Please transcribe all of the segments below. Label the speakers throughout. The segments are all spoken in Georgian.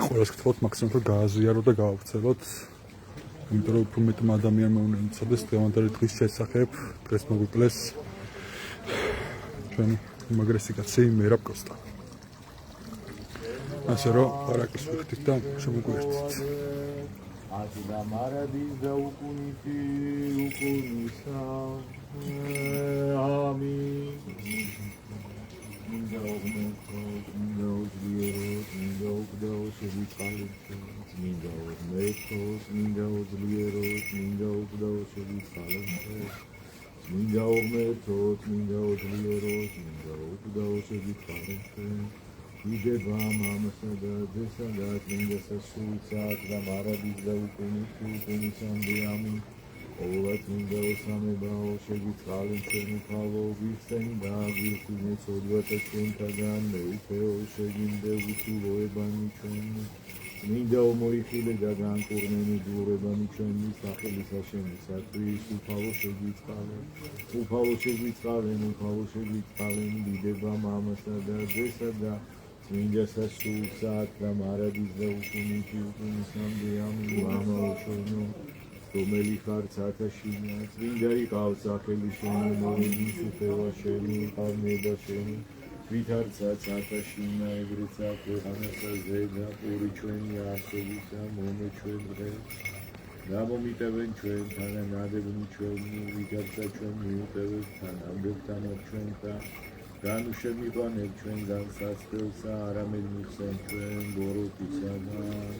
Speaker 1: ყველას გთხოვთ მაქსიმუმ რომ გააზიაროთ და გაავრცელოთ. იმიტომ რომ უფრო მეტმა ადამიანმა უნდა იცოდეს დღევანდელი დღის შესახებ, დღეს მოგვიკლეს ჩვენი უმაგრესი კაცი მერაბ კოსტა. ასე რომ არაკის ვიხდით და შემოგვიერთდით.
Speaker 2: Atida maradis da ukuniti ukunisa amin. Minda ogmeko, minda ozlierot, minda ogdaos evitqalentet, minda ogmekos, minda ozlierot, minda ogdaos evitqalentet, minda ogmetot, minda ozlierot, minda ogdaos evitqalentet. Ideva mamasda desada minda sasutsa da maradis da ukuniti ukunisande amin. Olat minda osamebao shevitqalen chveni pavlovis da virtines odvata chventagan meupeo sheginde utuloebani chveni minda omoixile da ganqurmeni durebani chveni სახელის შემისათვის უფალო შევიწყალენ დიდება მამასა და ძესა და წმინდა სასულსა და მარადის და უკუნითი უკუნისამდე ამინ მამაო ჩვენო რომელი ხარ ცათაშინა წმინდა იყავს სახელი შენი მოვიდის უფევა შენი ყავნება შენი ვითარცა ცათაშინა ეგრეცა ქვეყანასა ზედა პური ჩვენი არსებისა მომე ჩვენ დღეს გამომიტევენ ჩვენთან და ნადებნი ჩვენი ვითარცა ჩვენ მიუტევეთ თანამდებთან ჩვენთან განუშემიყვანებ ჩვენგან სასწრელსა არამედ მიხსენ ჩვენ ბოროტისაგან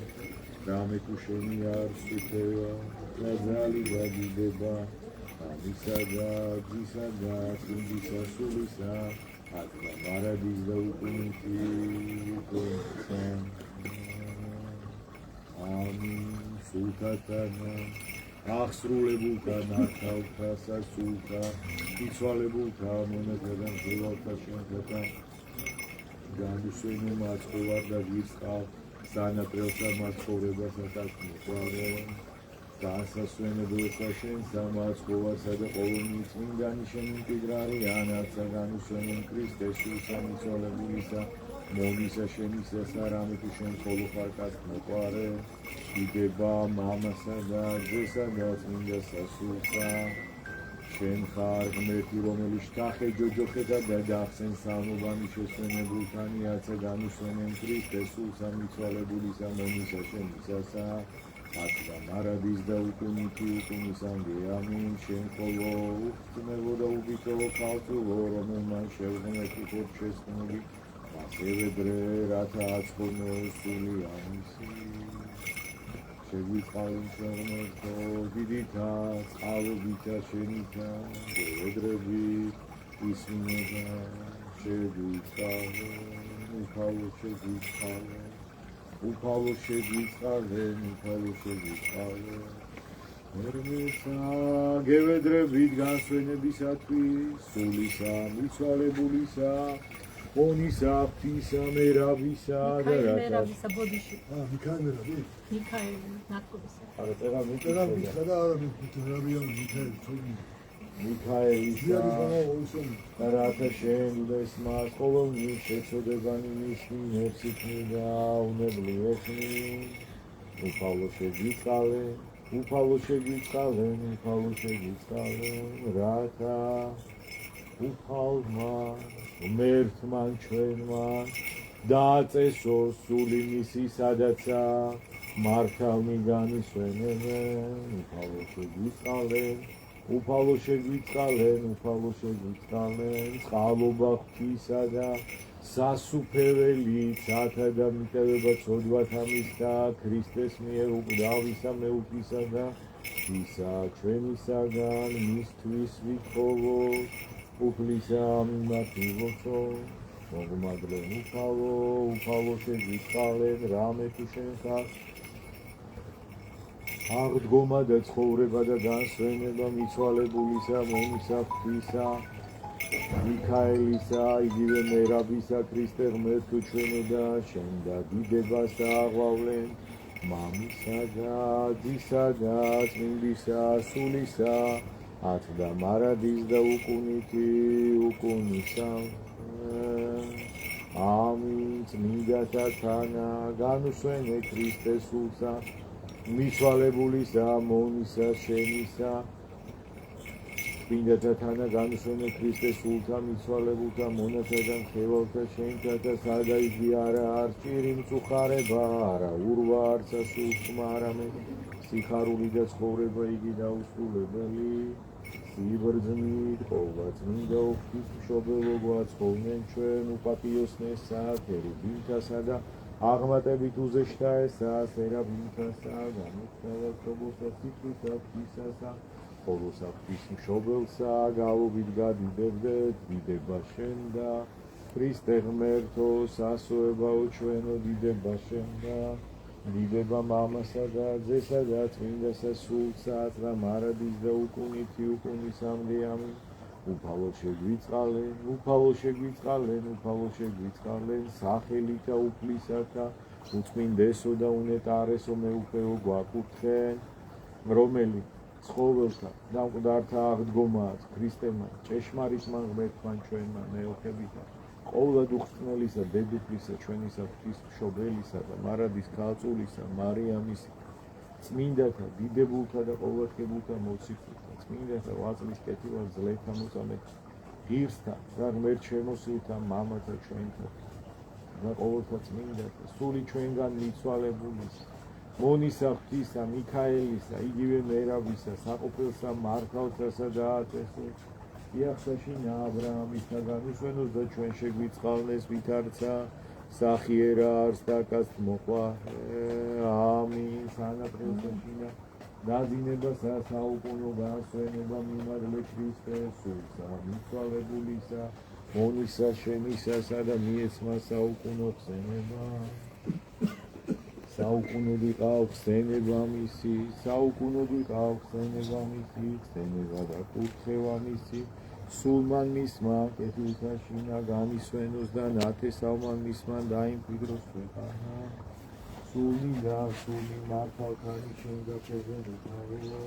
Speaker 2: რამე თუ შენი არს უფევა ნაზალი გადიდება ამისა და ძისა და წმინდისა სულისა ათლა მარადის და უკუნითი უკუნისა ამინ სულთათანა აღსრულებულთა ნართავთა სასულთა იცვალებულთა მონათებენ ხელავთა შენთათა განუსვენო მაცხოვარ და ვისყავ სანატრელსა მაცხოვრებასა თქმიყვარე დასასვენებელსა შენსა მაცხოვარსა და ყოვლნი წმინდანი შენი მკვიდრარი ანაცა განუსვენონ ქრისტეს სულსა მიცვალებულისა მოგისა შენისასა რამე თუ შენ ხოლო ხარ კაცმოყვარე დიდება მამასა და ძესა და წმინდა სასულსა შენ ხარ ღმერთი რომელიც შთახე ჯოჯოხეთა და დახსენ სამობანი შესვენებულთანიაცა განუსვენენ ქრისტეს სულსა მიცვალებულისა მომისა შენისასა ათლა მარადის და უკუნითი უკუნისამდე ამინ შენ ხოლო უხსნელო და უბიტელო ქალწულო რომელმან შევღმერთი ხოთ შესხმული ასევე დღე რათა აწყოვნო სული ამისი შევიწყალენ შემერთო დიდითა წყალობითა შენითა დღედრებით ისმინება შევიწყალენ უფალო შევიწყალენ უფალო შევიწყალენ ერმესა გევედრებით განსვენებისათვის სულისა მიცვალებულისა ონისა ღვთისა მერაბისა და
Speaker 3: მერაბისა ბოდიში
Speaker 2: მიქაელი
Speaker 3: ნაკურისა
Speaker 2: არა წერამისა და არა მიქაელისა რათა შენ უდესმას ყოველნი შეწოდებანი მისი ნერსითნი და უნებლი ეხნი უფალო შევიწყალენ რათა უფალმა ღმერთმან ჩვენმან დააწესო სული მისი სადაცა მართალნი განისვენებენ უფალო შევიწყალენ წყალობა ღვთისა და სასუფეველი სათა და მიტევება ცოდვათა მისთა ქრისტეს მიერ უკდავისა მეუფისა და ისა ჩვენისაგან მისთვის ვითხოვოთ უფლისა მიმართულოცო მოგმადლენ უფალო შევიწყალენ რამე თუ შენ ხარ აღდგომა და ცხოვრება და განსვენება მიცვალებულისა მომისა ღვთისა მიქაელისა იგივე მერაბისა ქრისტე ღმერთ თუ ჩვენო და შენ და დიდებას აღვავლენ მამისა და ძისა და წმინდისა სულისა ათდა მარადის და უკუნითი უკუნისა ამინ წმინდათა თანა განუსვენე ქრისტეს სულსა მიცვალებულისა მონისა შენისა წმინდათა თანა განუსვენე ქრისტეს სულსა მიცვალებულთა მონასა და მხევალთა შენთა სადა იგი არა არჭირი მწუხარება არა ურვა არცა სულხმა არამე სიხარული და ცხოვრება იგი დაუსრულებელი სიბრძნით ყოვლა წმინდა ღვთის მშობელო გვაცხოვნენ ჩვენ უპატიოსნეს საათერი ბინთასა და აღმატებით უზეშთა ესა სერაბინთასა განუხტავა სობოსა სიკვისა ღვთისასა ხოლო საფის მშობელსა გალობით გადიდებდეთ დიდება შენ და ქრისტე ღმერთო სასოებაო ჩვენო დიდება შენ და დიდება მამასა და ძესა და წმინდასა სულსა და მარადის და უკუნითი უკუნისამდე ამინ უფალო შეგვიწყალენ სახელი და უფლისათა უწმინდესო და უნეტარესო მეუფეო გვაკურთხენ რომელიც ცხოველთა და მკვდართა აღდგომაა ქრისტემან ჭეშმარიტმა ღმერთთან ჩვენმა მეოხებითა ყოვლად უხრწნელისა დედოფლისა ჩვენისა ღვთის მშობელისა და მარადის ქალწულისა მარიამის წმინდათა დიდებულთა და ყოვლადღებულთა მოციქულთა წმინდათა ვაწლის კეთილად ძლეთა მოწამეთა ღირსთა და ღმერთ შემოსილთა მამათა ჩვენთა და ყოველთა წმინდათა სული ჩვენგან მიცვალებულისა მონისა ღვთისა მიქაელისა იგივე მერაბისა საყოფელსა მართალთასა და აწესოს იახსაშინ აბრაამისა განუსვენოს და ჩვენ შეგვიწყალნეს ვითარცა სახიერა არს დაკაც მოყვა ამინ სანაპიროსაშინა დაძინებასა საუკუნო განსვენება მიმადლე ქრისტეს სულსა მიცვალებულისა მონისა შენისასა და მიეცმა საუკუნო ხსენება საუკუნოდი ყავს ხსენება მისი საუკუნოდი ყავს ხსენება მისი ხსენება და კურთხევა მისი სულმან მისმა კეთილთაშინა განისვენოს და ნათესავმან მისმა დაიმკვიდროს ქვეყანა სული და სული მართალთანი შენ გაფეზენებაო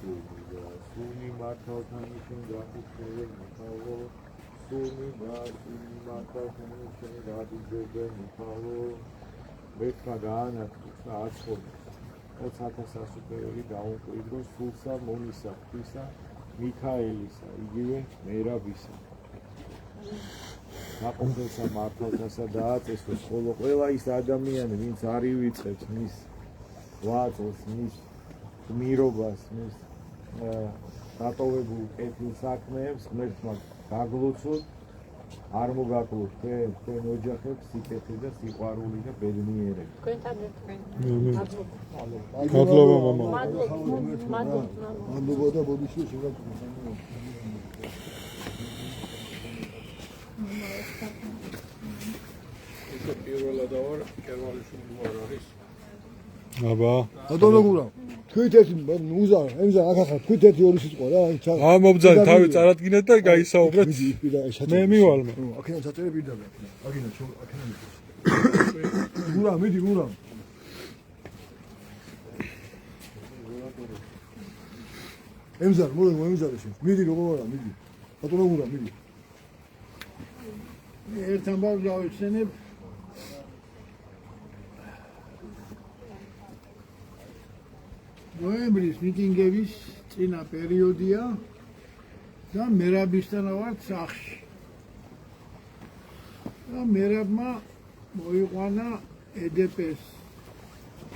Speaker 2: სული მართალთანი შენ გაფუძნებაო სული და სული მართალთანი შენ გადიდებაო მეთქა გაანათლოს და აცხობეს 20,000 ასუფეველი დაუმკვიდროს სულსა მონისა ღვთისა მიქაელისა იგივე მერაბისა საყოფელსა მართალთასა და აწესოს ხოლო ყველა ის ადამიანი ვინც არ ივიწყებს მის ვაწელს მის გმირობას მის დატოვებულ კეთილ საქმეებს ღმერთმა გაგლოცოთ არ მოგაკლოთ თქვენ ოჯახებს სიკეთე და სიყვარული და ბედნიერება
Speaker 3: თქვენთან ერთად
Speaker 1: მადლობა მამა
Speaker 4: მადლობა და ბოდიში შეგაკვირდა
Speaker 5: ეს პირველად ავარ კერვალიშვილი ვარ არის
Speaker 1: აბა
Speaker 4: ატონოგურა თქვით ერთი მუზა ემზა ახახა თქვით ერთი ორი სიტყვა რა
Speaker 1: მობძალი თავი წარადგინეთ და გაისაუბრეთ მე მივალმა
Speaker 4: აქედან ჩაწერე პირდაპირ აქედან გურა მიდი გურა ემზა მორე ემზა შენ მიდი როგორია მიდი ატონოგურა მიდი ერთ ამბავ გავიხსენებ ნოემბრის მიტინგების წინა პერიოდია და მერაბისთან ვარ სახლში. და მერაბმა მოიყვანა EDP-ს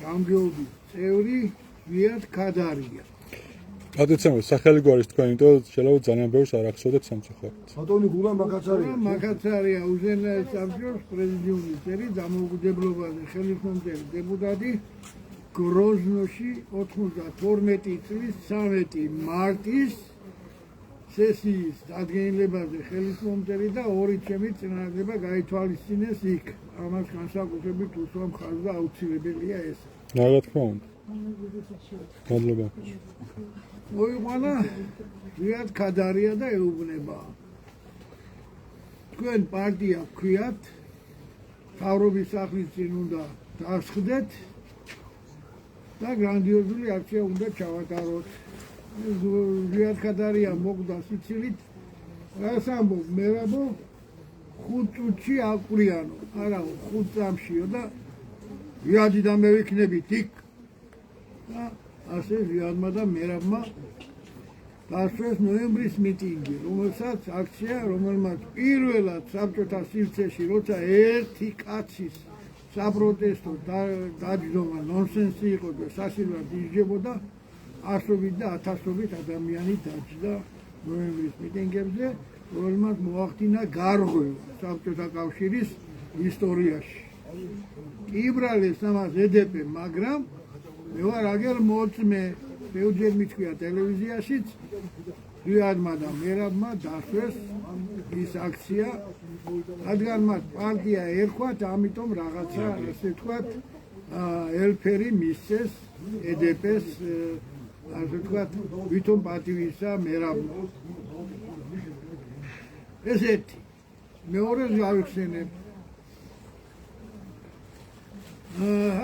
Speaker 4: გამგეობის წევრი ვიად ქადარია.
Speaker 1: ატიცემო სახელი გვარის თქვენ იმიტომ შეიძლება ძალიან ბევრს არ ახსოვდეთ სამწუხაროდ.
Speaker 4: ბატონი გულა მაკაცარია.
Speaker 6: მაკაცარია უზენაეს სამჯობს პრეზიდიუმის წევრი დამოუკიდებლობაზე ხელისმომწერი დეპუტატი გროზნოში 92 წლის 13 მარტის სესიის დადგენილებაზე ხელისმომწერი და ორი ჩემი წინააღმდება გაითვალისწინეს იქ. ამას განსაკუთრებით უსვამ ხაზს და აუცილებელია ეს.
Speaker 1: რა თქმა უნდა. მადლობა.
Speaker 6: მოიყვანა ვიად ქადარია და ეუბნება. თქვენ პარტია გქვიათ, მთავრობის სახლის წინ უნდა დასხდეთ და გრანდიოზული აქცია უნდა ჩავატაროთ. ვიად ქადარია მოკვდა სიცილით. რას ამბობ, მერაბო? 5 წუთში აკვრიანო, არა 5 წამშიო და ვიადი და მე ვიქნებით იქ. და ასე ვიადმა და მერაბმა დასვეს ნოემბრის მიტინგი, რომელსაც აქცია, რომელმაც პირველად საბჭოთა სივრცეში, როცა ერთი კაცის საპროტესტო დაჯდომა ნონსენსი იყო და სასილვად ისჯებოდა, ასობით და ათასობით ადამიანი დაჯდა ნოემბრის მიტინგებზე, რომელმაც მოახდინა გარღვევა საბჭოთა კავშირის ისტორიაში. იბრალეს ამას ედეპე, მაგრამ მე ვარ აგერ მოწმე, ბევრჯერ მიჩვია ტელევიზიაშიც, ვიადმა და მერაბმა დასვეს ის აქცია, რადგან მათ პარტია ერქვათ, ამიტომ რაღაცა, ასე ვთქვათ, ელფერი მისცეს ედეპეს, ასე ვთქვათ, ვითომ პატივისა მერაბმა. ეს ერთი. მეორეს გავიხსენებ.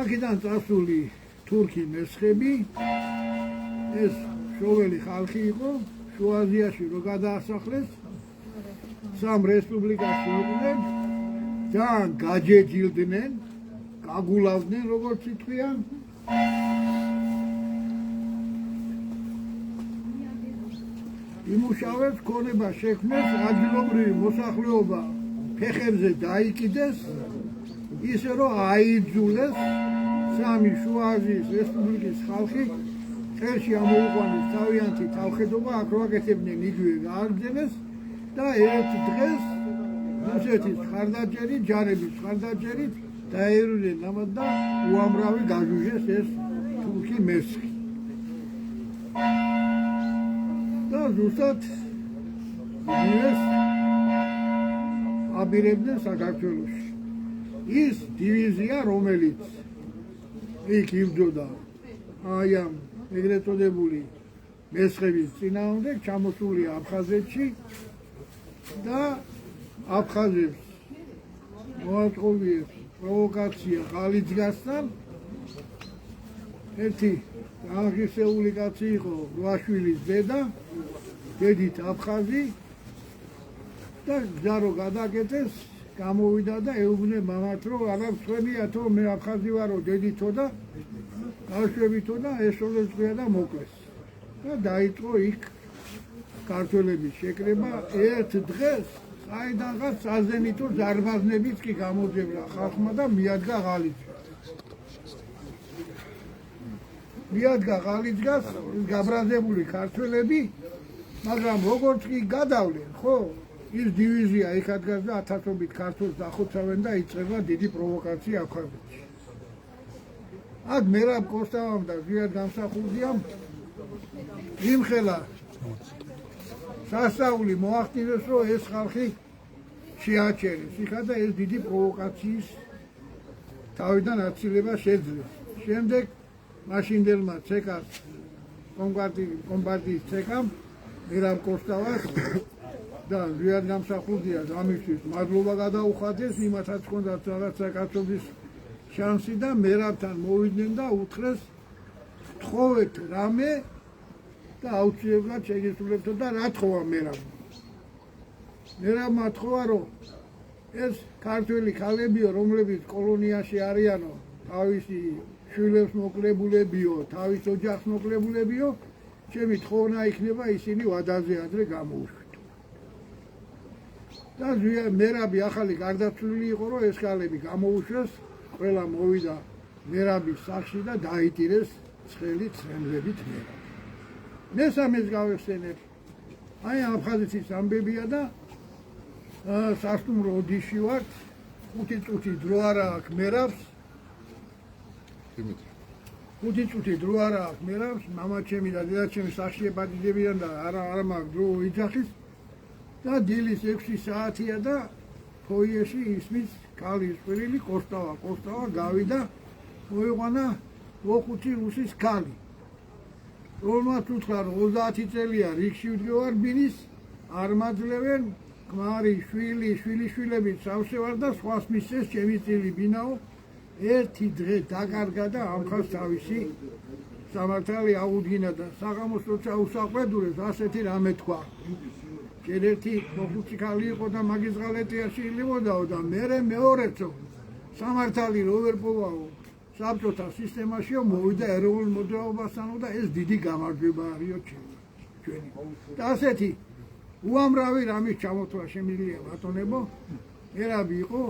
Speaker 6: აქედან წასული თურქი მესხები, ეს შოველი ხალხი იყო, შუა აზიაში რო გადაასახლეს, სამ რესპუბლიკაში იყვნენ, ძალიან გაჯეჯილდნენ, გაგულავდნენ, როგორც ითქვიან. იმუშავებს ქონება შექმნეს, ადგილობრივი მოსახლეობა ფეხებზე დაიკიდეს, ისე რომ აიძულეს სამი შუა აზიის რესპუბლიკის ხალხი ხელში ამოუყვანეს თავიანთი თავხედობა, აქ რო აკეთებდნენ იგივე გააგრძელეს და ერთ დღეს რუსეთის მხარდაჭერით, ჯარების მხარდაჭერით დაერულნენ ამათ და უამრავი გაჟუჟეს ეს თურქი მესხი. და ზუსტად იგივეს აბირებდნენ საქართველოში. ის დივიზია, რომელიც იქ იბრძოდა აი ამ ეგრეთ წოდებული მესხების წინააღმდეგ, ჩამოსულია აფხაზეთში და აფხაზებს მოატყობიებს პროვოკაცია ხალიძგასთან. ერთი აღისეული კაცი იყო რვაშვილის დედა, დედით აფხაზი და გზარო გადაკეთეს, გამოვიდა და ეუბნე მამათ, რომ არა მსხვენიათო, მე აფხაზი ვარო, დედითო და გავშვებითო და ესოლეწყვია და მოკლეს. და დაიწყო იქ ქართველების შეკრება. ერთ დღეს საიდანღაც საზენითო ზარბაზნებიც კი გამოძებნა ხალხმა და მიადგა ღალიძა. მიადგა ღალიძგას გაბრაზებული ქართველები, მაგრამ როგორც კი გადავლენ, ხო, ის დივიზია იქ ადგას და ათასობით ქართველს დახოცავენ და იწყება დიდი პროვოკაცია აფხაზეთში. აქ მერაბ კოსტავამ და ზვიად გამსახურდიამ იმხელა სასწაული მოახდინეს, რომ ეს ხალხი შეაჩერეს. იქა და ეს დიდი პროვოკაციის თავიდან აცილება შეძლეს. შემდეგ მაშინდელმა ცეკას, კომპარტიის ცეკამ, მერაბ კოსტავას და ზვიად გამსახურდიას ამისთვის მადლობა გადაუხადეს, იმათაც ჰქონდათ რაღაცა კაცობის შანსი და მერაბთან მოვიდნენ და უთხრეს თხოვეთ რამე და აუცილებლად შეგესრულებთო და რა თხოვა მერაბმა. მერაბმა თხოვა, რომ ეს ქართველი ქალებიო, რომლებიც კოლონიაში არიანო, თავისი შვილებს მოკლებულებიო, თავის ოჯახს მოკლებულებიო, ჩემი თხოვნა იქნება ისინი ვადაზე ადრე გამოუშვით. და მერაბი ახალი გარდაცვლილი იყო, რომ ეს ქალები გამოუშვეს, ყველა მოვიდა მერაბის სახლში და დაიტირეს ცხელი ცრემლებით მერაბი. მესამეს გავეხსენებ, აი აფხაზეთის ამბებია და სასტუმრო ოდიში ვართ, 5 წუთი დრო არა აქვს მერაბს, 5 წუთი დრო არა აქვს მერაბს, მამაჩემი და დედაჩემი სახლში ებადიდებიან და არა მაქვს დრო იძახის და დილის 6 საათია და ფოიეში ისმის ქალის ყვირილი კოსტავა გავიდა, მოიყვანა 5 რუსის ქალი. რომელმაც უთხრა, რომ 30 წელია რიგში ვდგევარ ბინის, არ მაძლევენ, ქმარი, შვილი, შვილიშვილები სავსე ვარ და სხვას მისცეს ჩემი წილი ბინაო. ერთი დღე დაკარგა და ამხას თავისი სამართალი აუდგინა და საღამოს როცა უსაყვედურეს ასეთი რამე თქვა. ერთი მოხუციკალი იყო და მაგის ღალატიაში ილებოდაო და მეორეცო სამართალი რო ვერ პოვაო საბჭოთა სისტემაშიო მოვიდა ეროვნულ მოძრაობასთანო და ეს დიდი გამარჯვება არისო ჩვენი. და ასეთი უამრავი რამის ჩამოთვლა შემიძლია ბატონებო. მერაბი იყო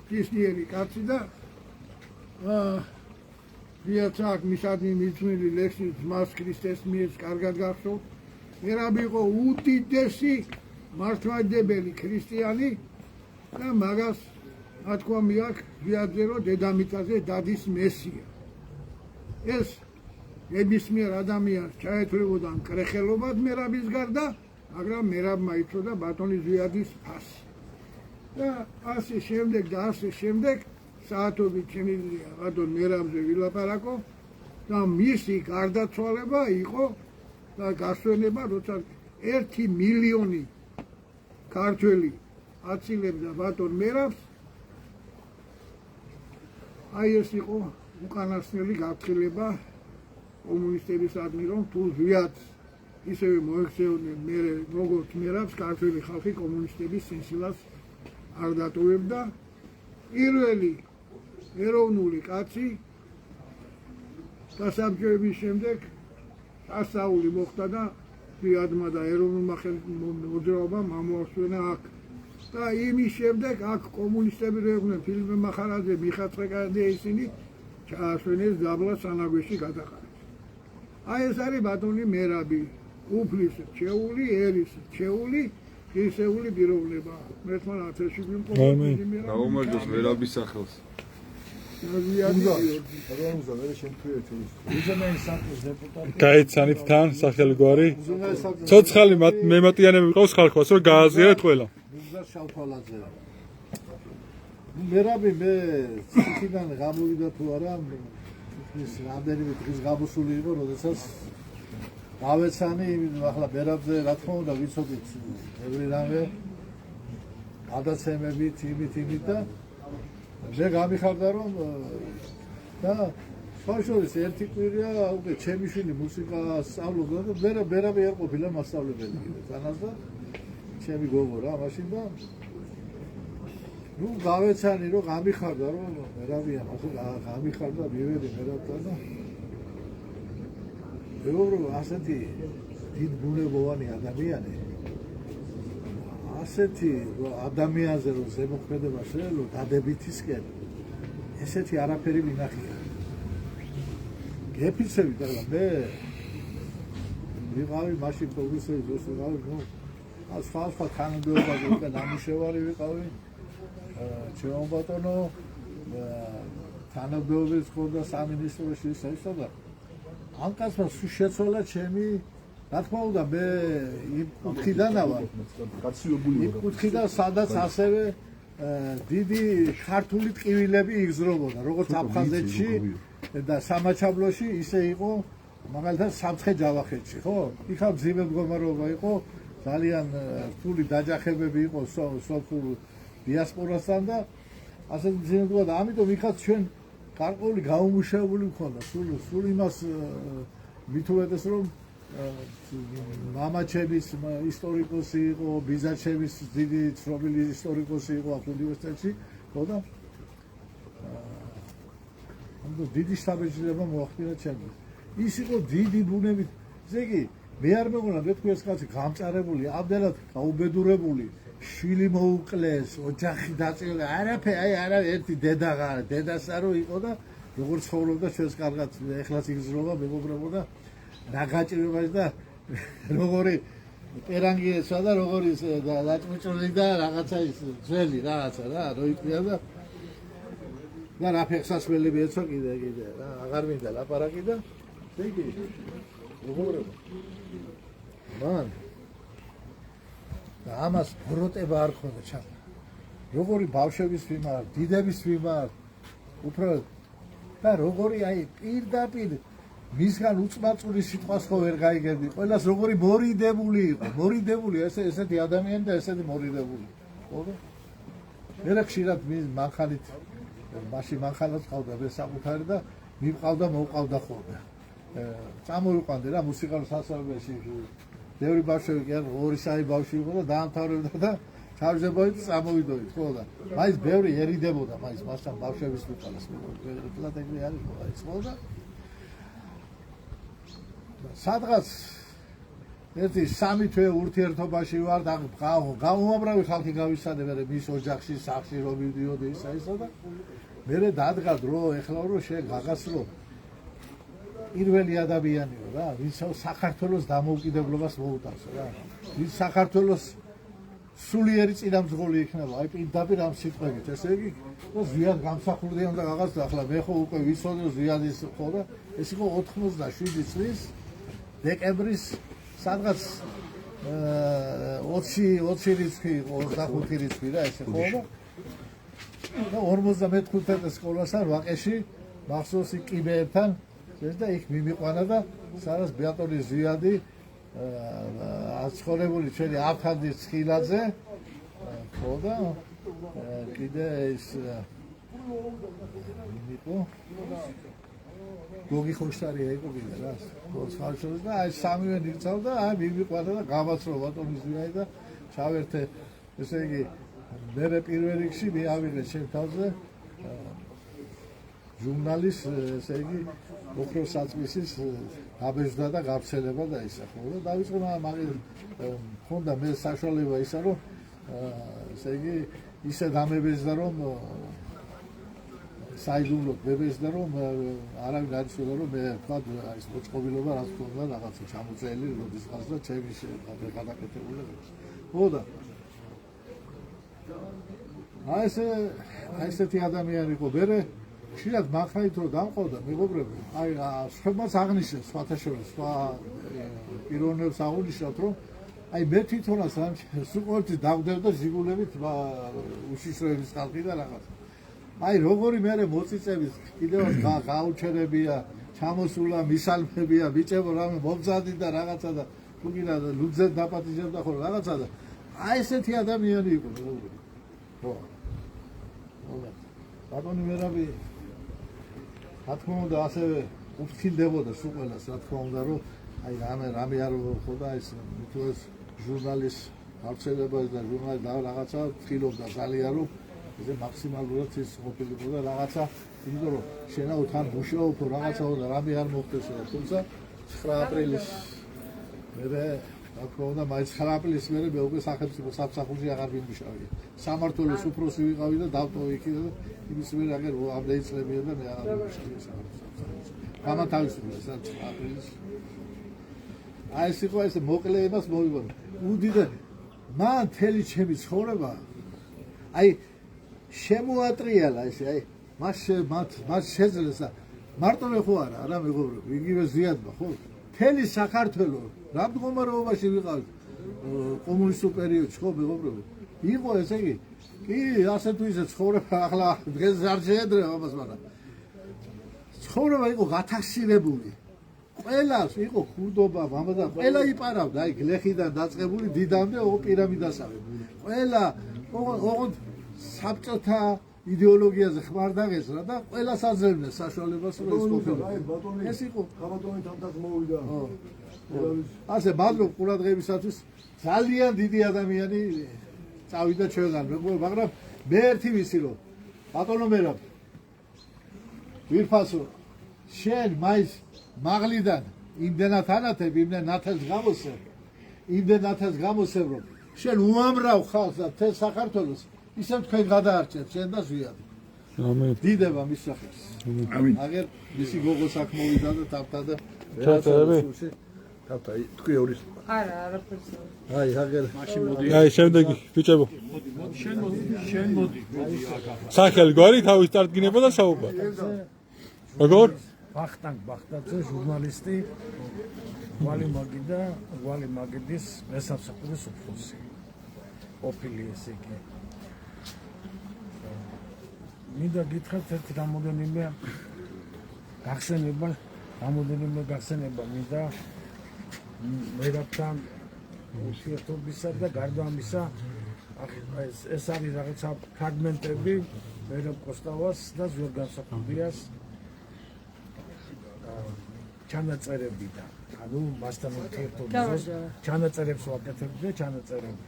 Speaker 6: ღვთისმიერი კაცი და ვიაც აქ მისადმი მიწმილი ლექსის მას ქრისტეს მიერ კარგად გახსოვთ. მერაბი იყო უდიდესი მართლმადიდებელი ქრისტიანი და მაგას ათქვამი აქვს ვიაძერო დედამიწაზე დადის მესია. ეს ნებისმიერ ადამიანს ჩაეთვლებოდა მკრეხელობად მერაბის გარდა, მაგრამ მერაბმა იცოდა ბატონი ზვიადის ფასი. და ასე შემდეგ საათობით შემიძლია ბატონ მერაბზე ვილაპარაკო და მისი გარდაცვალება იყო და გასვენება, როცა 1 მილიონი ქართველი აცილებდა ბატონ მერაბს, აი ეს იყო უკანასკნელი გაფრთხილება კომუნისტებისადმი, რომ თუ ზვიადს ისევე მოექცეოდნენ მერე როგორც მერაბს, ქართველი ხალხი კომუნისტების სინსილას არ დატოვებდა. პირველი ეროვნული კაცი დასაბჭოების შემდეგ ასაული მოხდა და ზვიადმა და ეროვნულმა მოძრაობამ ამოასვენა აქ. და იმის შემდეგ აქ კომუნისტები რო იყვნენ ფილიპე მახარაძე, მიხა წყეკაძე ისინი ჩაასვენეს დაბლა სანაგვეში გადაყარეს. აი ეს არის ბატონი მერაბი, უფლის რჩეული, ერის რჩეული, ისეული პიროვნება. მერთმა ათეში გვიმყოფა.
Speaker 2: გაუმარჯოს მერაბის სახელს.
Speaker 1: გაეცანით თან სახელი გვარი. ცოცხალი მემატიანები ყავს ხალხს, რომ გააზიარეთ ყველა.
Speaker 4: შავთვალაძე. მერაბი მე ციხიდან გამოვიდა თუ არა, ის რამდენიმე დღის გამოსული იყო, როდესაც გავეცანი, ახლა მერაბზე რა თქმა უნდა ვიცოდით ბევრი რამე გადაცემებით, იმით და მე გამიხარდა რომ და შორის ერთი კვირა უკვე ჩემი შვილი მუსიკა სწავლობდა და მერაბი არ ყოფილა მასწავლებელი კიდე თანაც და ჩემი გოგო რა მაშინ და ნუ გავეცანი რომ გამიხარდა რომ მერაბია ასე გამიხარდა მივედი მერაბთან და ეუბრო ასეთი დიდ ბუნებოვანი ადამიანი ასეთი ადამიანზე რომ ზემოქმედება შეიძლება დადებითისკენ ესეთი არაფერი მინახია გეფიცები და მე ვიყავი მაშინ პროდიუსერი ზუსტ ვიყავი ნუ სხვა თანამდებობაზე უკვე ნამუშევარი ვიყავი ჩემო ბატონო თანამდებობის ხოდა სამინისტროში ისე და ამ კაცმა სულ შეცვალა ჩემი რა თქმა უნდა მე იმ კუთხიდან ავარ იმ კუთხიდან სადაც ასევე დიდი ქართული ტყივილები იგზნობოდა როგორც აფხაზეთში და სამაჩაბლოში ისე იყო მაგალითად სამცხე-ჯავახეთში ხო იქა მძიმე მდგომარეობა იყო ძალიან რთული დაჯახებები იყო სოფურ დიასპორასთან და ასე მძიმე მდგომარეობა და ამიტომ იქაც ჩვენ გარკვეული გაუმუშავებული მქონდა სულ იმას მithuetes რომ მამაჩემის ისტორიკოსი იყო, ბიზაჩემის დიდი ცნობილი ისტორიკოსი იყო აქ უნივერსიტეტში, ხო და ამიტომ დიდი საბეჭდილება მოახდინა ჩემს. ის იყო დიდი ბუნებით. ესე იგი, მე არ მეგონა მე თქვი ეს კაცი გამწარებული, ამდენად გაუბედურებული, შვილი მოუკლეს, ოჯახი დაწერილი, არაფერი, აი არა ერთი დედასა რო იყო და როგორ ცხოვრობდა ჩვენს კარგად, ეხლაც იგზნობა, მეგობრებო და რა გაჭირებაში და როგორი პერანგი ეცა და როგორი დაჭმჭული და რაღაცა ის ძველი რაღაცა რა რო იყვია და რა ფეხსაცმელები ეცა კიდე რა აღარ მინდა ლაპარაკი და იგი როგორია მან და ამას პროტება არ ხონდა ჩაყა როგორი ბავშვების მიმართ დიდების მიმართ უფრო და როგორი აი პირდაპირ მისგან უწმაწული სიტყვას ხო ვერ გაიგებდი. ყველას როგორი მორიდებული იყო. მორიდებული ესეთი ადამიანი და ესეთი მორიდებული. ხო და? მე ხშირად მანხალით მაშინ მანხალაც ყავდა მე საკუთარი და მივყავდა მოვყავდა ხოლმე. წამოვიყვანდი რა მუსიკალურ სასწავლებელში ბევრი ბავშვები კი არ 2 საი ბავშვი იყო და დაამთავრებდა და ჩავზებოით წამოვიდოით ხო და მაინც ბევრი ერიდებოდა მაინც მასთან ბავშვების უყალას მეტად ეგრე არის ხო ის ხო და სადღაც ერთი 3 თვე ურთიერთობაში ვარ და გაუმამრავი ხალხი გავისადებდა მის ოჯახში სახლში რომ მივდიოდი ისა და მე დადგა დრო ეხლა რომ შენ გაგას რომ პირველი ადამიანიო რა ვინც საქართველოს დამოუკიდებლობას მოუტანს რა ვინც საქართველოს სულიერი წინამძღოლი იქნება აი პირდაპირ ამ სიტყვებით ესე იგი რომ ზვიად გამსახურდია უნდა რაღაც ახლა მე ხო უკვე ვიცოდე ზვიადის ხო და ეს იყო 97 წლის დეკემბრის სადღაც 20 რიცხვი იყო 25 რიცხვი რა ესე ხო და 55 სკოლასთან ვაყეში მახსოვს იქ კიბეებთან ეს და იქ მიმიყვანა და სადაც ბატონი ზვიადი აცხოვრებული ჩვენი აფხაზი ცხილაძე ხო და კიდე ეს იყო გოგი ხოშტარია იყო კიდე რა ხალხს და აი სამივე ნიცავდა აი მიმიყვანა და გამაცრო ბატონი ზვიადი და ჩავერთე ესე იგი მე პირველ რიგში მიავიღე ჩემ თავზე ჟურნალის ესე იგი ოქროს საწმისის დაბეჭდა და გავრცელება და ისა ხო და დავიწყე მაგ ხონდა მე საშუალება ისა რომ ესე იგი ისე დამებეჭდა რომ საიდუმლოდ მებეჭდა რომ არავინ არ იცოდა რომ მე თქვა ის მოწყობილობა რაც ქონდა რაღაცა ჩამოწელი როდის ხარ და ჩემი გადაკეთებული ხო და აი ესეთი ადამიანი იყო მე შეიძლება მაგხაით რომ დამყავდა მეგობრები აი სხვააც აღნიშნეს სხვათა შორის სხვა პიროვნებს აღნიშნავთ რომ აი მე თვითონაც სულ ყოველთვის დავდევდა ზიგულებით უშიშროების ხალხი და რაღაც აი როგორი მე მოწიწების კიდევ გაუჩერებია ჩამოსულა მისალმებია ბიჭებო რამე მომზადი და რაღაცა და თუ კიდე ლუძზე დაპატიჟებდა ხო რაღაცა და აი ესეთი ადამიანი იყო მეგობრები ხო ბატონი მერაბი რა თქმა უნდა ასევე უფრთხილდებოდა სულ ყველას რა თქმა უნდა რომ აი რამე არ ხო და ეს მითქოს ჟურნალის გავრცელებას და ჟურნალის და რაღაცა ვთქილობდა ძალიან რომ ეს მაქსიმალურად ის ყოფილიყო და რაღაცა იმიტომ რომ შენაო თან მუშაობ რაღაცა და რამე არ მოხდეს თუმცა 9 აპრილის მე რა თქმა უნდა მაინც 9 აპრილის მერე მე უკვე სახელმწიფო სამსახურში აღარ ვიმუშავე სამართლოს უფროსი ვიყავი და დავტოვე იქ და იმის მერე აგერ ამდენი წლებია და მე აღარ ვიმუშავე სამსახურში გამათავისუფლე 9 აპრილის აი ეს იყო ეს მოკლე იმას მოვიბონა უდიდა მან თელი ჩემი ცხოვრება აი შემოატრიალა ესე აი მას შეძლეს მარტო მე ხო არა მეგობრებო იგივე ზიადმა ხო თელი საქართველოს რა მდგომარეობაში ვიყავით კომუნისტურ პერიოდში ხო მეგობრებო იყო ესე იგი კი ასე თუ ისე ცხოვრება ახლა დღეს არ შეედრება ამას მაგრამ ცხოვრება იყო გათახსირებული ყველას იყო ხურდობა მამადა ყველა იპარავდა აი გლეხიდან დაწყებული დიდამდე პირამიდასავე ყველა ოღონდ საბჭოთა იდეოლოგიაზე ხმარდაღეზრა და ყველას აძლევდნენ საშუალებას რომ ეს ყოფილიყო ეს იყო
Speaker 2: ბატონი თანდაც მოვიდა
Speaker 4: ასე მადლობ ყურადღებისათვის ძალიან დიდი ადამიანი წავიდა ჩვენგან მაგრამ მე ერთი ვიცი რომ ბატონო მერაბ ვირფასო შენ მაინც მაღლიდან იმდენად ანათებ იმდენ ნათელს გამოსებ რომ შენ უამრავ ხალხს და თელ საქართველოს ისევ თქვენ გადაარჩევთ შენ და ზვიადი
Speaker 1: ამენ
Speaker 4: დიდება მის სახელს ამინ აგერ მისი გოგო საქმოვიდა და თავთა და
Speaker 1: ჩაწერები
Speaker 4: თავთა თქვი ორის
Speaker 3: არა არაფერს
Speaker 4: აი აგერ
Speaker 1: აი შემდეგი ბიჭებო
Speaker 5: შენ მოდი
Speaker 1: სახელი გვარი თავის წარდგინება და საუბარი როგორ
Speaker 7: ვახტანგ ბახტაძე ჟურნალისტი ღვალი მაგიდის მესამსახურის უფროსი ყოფილი ესე იგი მინდა გითხრათ ერთ რამოდენიმე გახსენება მინდა მერაბთან ურთიერთობისა და გარდა ამისა ეს არის რაღაცა ფრაგმენტები მერაბ კოსტავას და ზვიად გამსახურდიას ჩანაწერებიდან. ანუ მასთან ურთიერთობაზე ჩანაწერებს ვაკეთებდი და ჩანაწერები.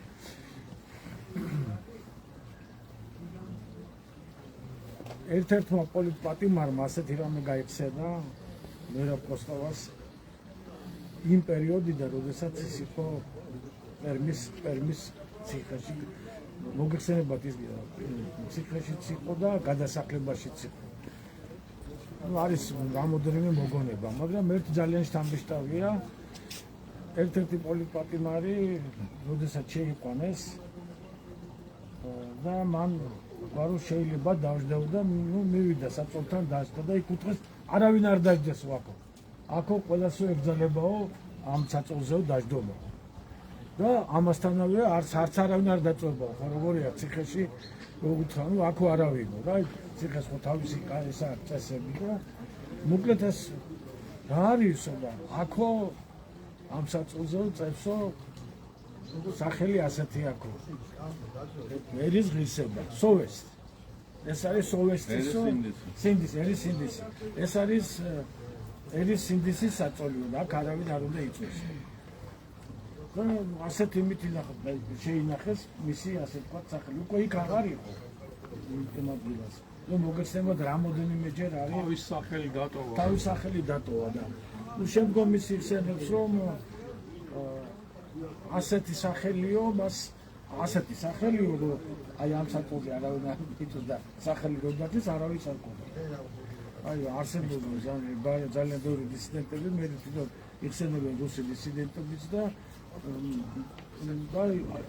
Speaker 7: ერთ-ერთმა პოლიტპატიმარმა ასეთი რამე გაიხსენა მერაბ კოსტავას იმ პერიოდიდან, როდესაც ის იყო პერმის ციხეში, მოგეხსენებათ ის ციხეშიც იყო და გადასახლებაშიც იყო. არის რამოდენიმე მოგონება, მაგრამ ერთი ძალიან შთამბეჭდავია, ერთ-ერთი პოლიტპატიმარი, როდესაც შეიყვანეს და მან ვარო შეიძლება დავждავდა, მივიდა საწოლთან დაჭდა და იქ უთხრეს არავინ არ დაждდეს ვაკო. აქო ყველასო ებრძალებაო ამ საწოლზეო დაждობა. და ამასთანავე არც არავინ არ დაწובה, ხო როგორია ციხეში უთხრა, ნუ აქო არავინო და ციხეს ხო თავისი ესა წესები და მოკლედ ეს რა არისო და აქო ამ საწოლზეო წესო სახელი ასეთი აქო. ერის ღირსება, სოვესტი. ეს არის სოვესტისო სინდისი, ერის სინდისი. ეს არის ერის სინდისის საწოლიო და აქ არავინ არ უნდა იწვეს. და ასეთ იმით შეინახეს მისი ასე თქვა სახელი. უკვე იქ აღარ იყო იმ ადგილას. ნუ მოგეხსენებათ რამოდენიმეჯერ არის
Speaker 5: თავის სახელი დატოვა.
Speaker 7: თავის სახელი დატოვა და ნუ შემდგომ ის იხსენებს რომ ასეთი სახელიო, მას ასეთი სახელიო, რომ აი ამ საწოლზე არავინ არ იწვევს და სახელი რომ დაწეს არავის არ ყოლა. აი არსებობდა ძალიან ბევრი დისიდენტები, მე თვითონ იხსენებენ რუსი დისიდენტებიც და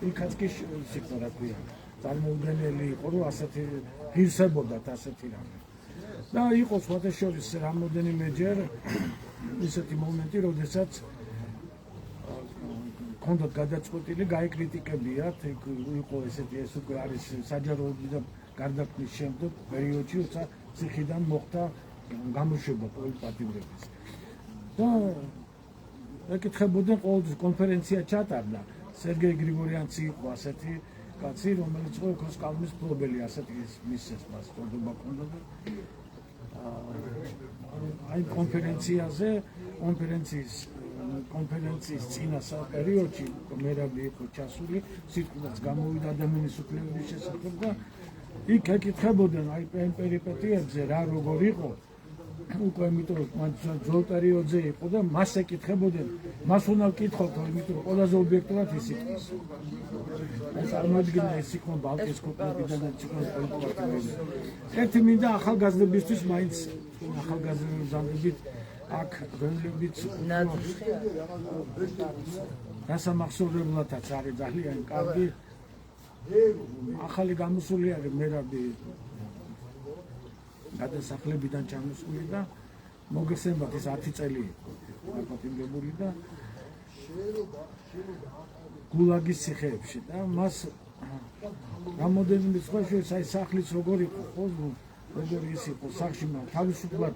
Speaker 7: იქაც კი სიტყვა რა ქვია. წარმოუდგენელი იყო, რომ ასეთი ღირსებოდათ ასეთი რამე. და იყო სხვათა შორის რამოდენიმეჯერ ისეთი მომენტი, როდესაც კონდოთ გადაწყვეტილი გაიკრიტიკებიათ, იყო ესეთი ეს უკვე არის საჯაროები და გარდაქმნის შემდეგ პერიოდში, როცა ციხიდან მოხდა გამოშვება პოლიტპატიმრების. და ეკითხებოდნენ ყოველთვის კონფერენცია ჩატარდა. სერგეი გრიგორიანცი იყო ასეთი კაცი, რომელიც იყო ოქროს კალმის მფლობელი, ასეთი მისცეს მას წოდება ჰქონდა და აი კონფერენციის წინა პერიოდში მერაბი იყო ჩასული, სიტყვაც გამოვიდა ადამიანის უფლებების შესახებ და იქ ეკითხებოდნენ აი პერიპეტიებზე რა როგორ იყო. უკვე იმიტომ რომ ძველ პერიოდზე იყო და მას ეკითხებოდნენ, მას უნდა ვკითხოთ, იმიტომ რომ ყველაზე ობიექტურად ის იყო. ეს წარმოიდგინა ეს იყო ბალტიის ქვეყნებიდან და ციხე-პოლიტიკაში. ერთი მინდა ახალგაზრდებისთვის მაინც ახალგაზრდებით აქ რომლებიც დასამახსოვრებლადაც არის ძალიან კარგი ახალი გამოსული არის მერაბი გადასახლებიდან ჩამოსული და მოგეხსენებათ ეს 10 წელი იყო დაპატიმრებული და გულაგის ციხეებში და მას რამოდენიმე სხვა შორის აი სახლის როგორ იყო ხო როგორ ის იყო სახში მან თავისუფლად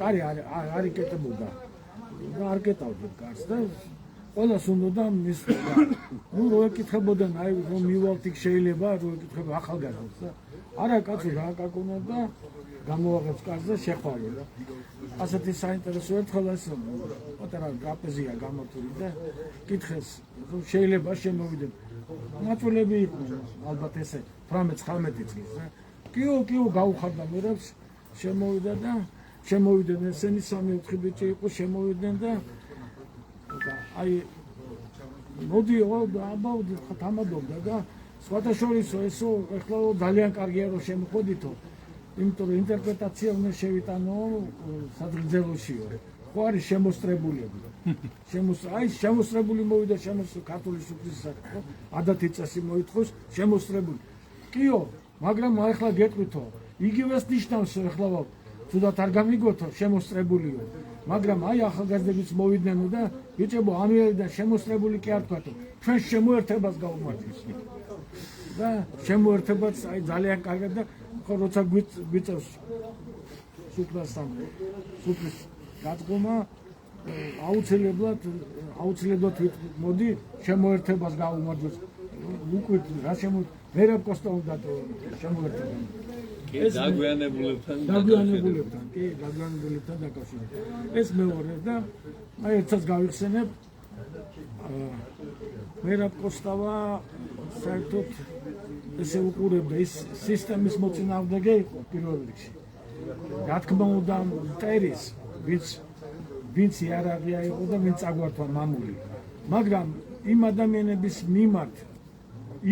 Speaker 7: კარი არ იკეტებოდა და არ კეტავდა კარს და ყველას უნდა მისვლა ნუ რო ეკითხებოდან აი რომ მივალთ იქ შეიძლება რო ეკითხება ახალგაზრდას და არა კაცო რა აკაკუნა და გამოაღებს კარს და შეხვარო და ასეთი საინტერესო ერთხელ ეს პატარა ტრაპეზია გამოთვლილი და კითხეს რომ შეიძლება შემოვიდნენ მაწულები იყვნენ ალბათ ესე 18-19 წლის და კიო გაუხარდა მერებს შემოვიდა და შემოვიდნენ ესენი 3-4 ბიჭი იყო შემოვიდნენ და აი მოდიო და აბავდი თამადობდა და სხვათა შორისო ესო ეხლა ძალიან კარგია რომ შემოხოდითო იმიტომ რომ ინტერპრეტაცია უნდა შევიტანო სადღერძელოშიო ხო არის შემოსტრებულები აი შემოსტრებული მოვიდა ქართული სუფრის ხო ადათი წესი მოითხოვს შემოსტრებული კიო მაგრამ ახლა გეტყვითო იგივეს ნიშნავს ეხლა თუდათ არ გამიგოთო შემოსტრებულიო მაგრამ აი ახალგაზრდებიც მოვიდნენ და ბიჭებო ამიერიდან შემოსტრებული კი არ თქვათო ჩვენ შემოერთებას გავუმართვით და შემოერთებაც აი ძალიან კარგად და ხო როცა გვიწევს სუფრასთან სუფრის გაწყვეტა აუცილებლად მოდი შემოერთებას გავუმართვით უკვე რა მერაბ კოსტა უნდა შემოერთება.
Speaker 5: ეს დაგვიანებულებთან
Speaker 7: კი, დაგვიანებულებთან დაკავშირებით. ეს მეორე და აი ერთსაც გავიხსენებ. მერაბ კოსტავა საერთოდ ესე უყურებდა ის სისტემის მოწინააღმდეგე იყო პირველ რიგში. რა თქმა უნდა მტერის ვინც იარაღია იყო და ვინც წაგვართვა მამული. მაგრამ იმ ადამიანების მიმართ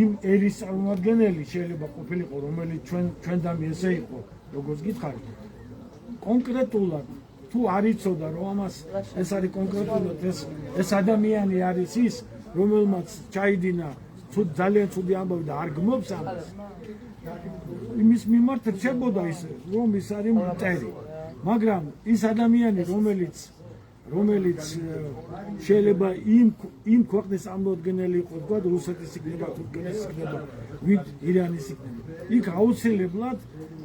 Speaker 7: იმ ერის წარმომადგენელი შეიძლება ყოფილიყო, რომელიც ჩვენდამი ესე იყო, როგორც გითხარით. კონკრეტულად თუ არ იცოდა, რომ ამას ეს არის კონკრეტულად ეს ადამიანი არის ის, რომელმაც ჩაიდინა ძალიან ცუდი ამბავი და არ გმობს ამას. იმის მიმართ რჩებოდა ის, რომ ის არის მტერი. მაგრამ ის ადამიანი, რომელიც შეიძლება იმ ქვეყნის წარმოადგენელი იყო, თქვა რუსეთის იქნება, თურქეთის იქნება, ირანის იქნება. იქ აუცილებლად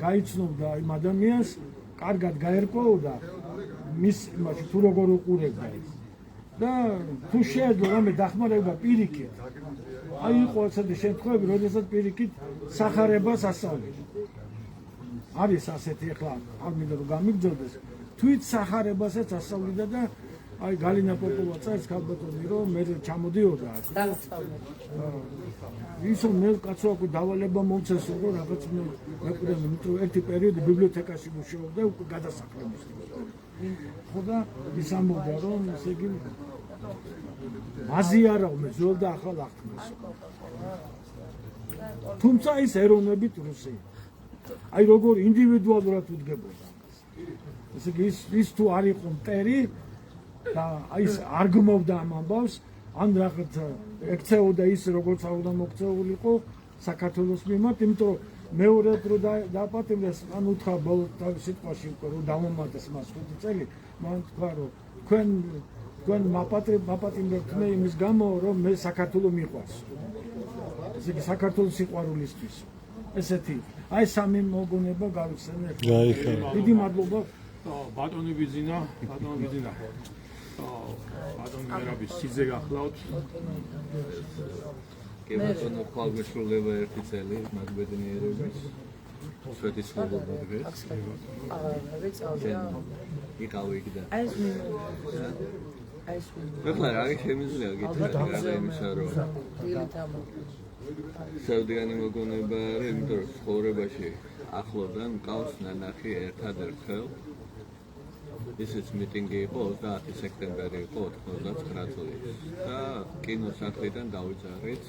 Speaker 7: გაიცნობდა იმ ადამიანს, კარგად გაერკვეოდა მის იმაში თუ როგორ უყურებდა ის. და თუ შეეძლო რამე დახმარება პირიქით, აი იყო ასეთი შემთხვევები, როდესაც პირიქით სახარებას ასწავლიდა. არის ასეთი ახლა არ მინდა რომ გამიგრძელდეს, თვით სახარებასაც ასწავლიდა და აი გალინა პოპოვა წერს ქალბატონი რომ მე ჩამოდიოდა აქ. ისო მე კაცო აქ დავალება მომცესო რომ რაღაც მეყურე მეტრო ერთი პერიოდი ბიბლიოთეკაში მუშაობდა უკვე გადასახლების. ხო და ის ამბობდა რომ ესე იგი მაზიარავ მე ძველ და ახალ აღთქმას. თუმცა ის ეროვნებით რუსი. აი როგორ ინდივიდუალურად უდგებოდა. ესე იგი ის თუ არ იყო მტერი და აი ის არ გმობდა ამ ამბავს, ან რაღაც ექცეოდა ის როგორც არ უნდა მოქცეულიყო საქართველოს მიმართ, იმიტომ რომ მეორედ რო დაპატიმრეს, ან უთხრა ბოლო სიტყვაში უკვე რომ დავამატეს მას 5 წელი, მან თქვა რომ თქვენ მაპატიმრებთ მე იმის გამო რომ მე საქართველოს მიყვარს. ესე იგი საქართველოს სიყვარულისთვის. ესეთი აი სამი მოგონება გავიხსენე. დიდი მადლობა
Speaker 5: ბატონი ბიძინა. ბატონი მერაბის სიძე გახლავთ.
Speaker 8: კი ბატონო, ხვალგვეშლება ერთი წელი მაგბედნიერების სვეტის სლობოდა დღეს. იყავი იქ და ახლა რა შემიძლია გითხრათ რა იმისა რომ საუდიანი მოგონება არის, იმიტომ რომ ცხოვრებაში ახლოდან მყავს ნანახი ერთადერთხელ. ისიც მიტინგი იყო 30 სექტემბერი იყო 99 წლის და კინოსახლიდან დავიძარით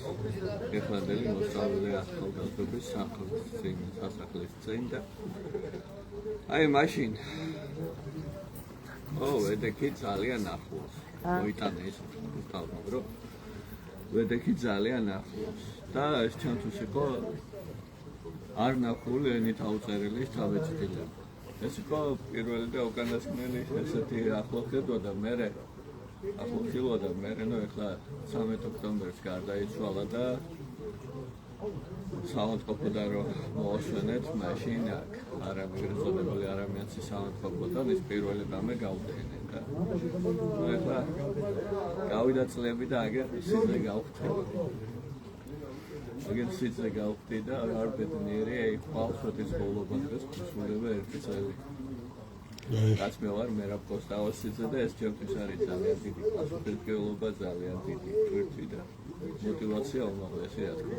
Speaker 8: ეხლანდელი მოსწავლე ახალგაზრდობის სასახლის წინ და აი მაშინ ვედექი ძალიან ახლოს მოიტანა ის უბრალოდ რომ ვედექი ძალიან ახლოს და ეს ჩემთვის იყო არ ნახული ენით აუწერილი თავეცდილება. ეს იყო პირველი და უკანასკნელი ესეთი ახლოხდება და მე ნუ ეხლა 13 ოქტომბერს გარდაიცვალა და საავადმყოფოდან რომ მოასვენეთ მაშინ აქ არამეგრეზოდებული არამიანცი საავადმყოფოდან ის პირველი რამე გავუდგნენ და ეხლა გავიდა წლები და აგერ სიძე გავხდი. აგერ სიძე გავხდი და არ ბედნიერი ეყავს როდის ბოლობა დღეს გასულება ერთი წელი. რაც მე ვარ მერაბ კოსტაოს სიძე და ეს ჩემთვის არის ძალიან დიდი პასუხისმგებლობა, ძალიან დიდი ტვირთი და мотивация უმაღლესი რა თქმა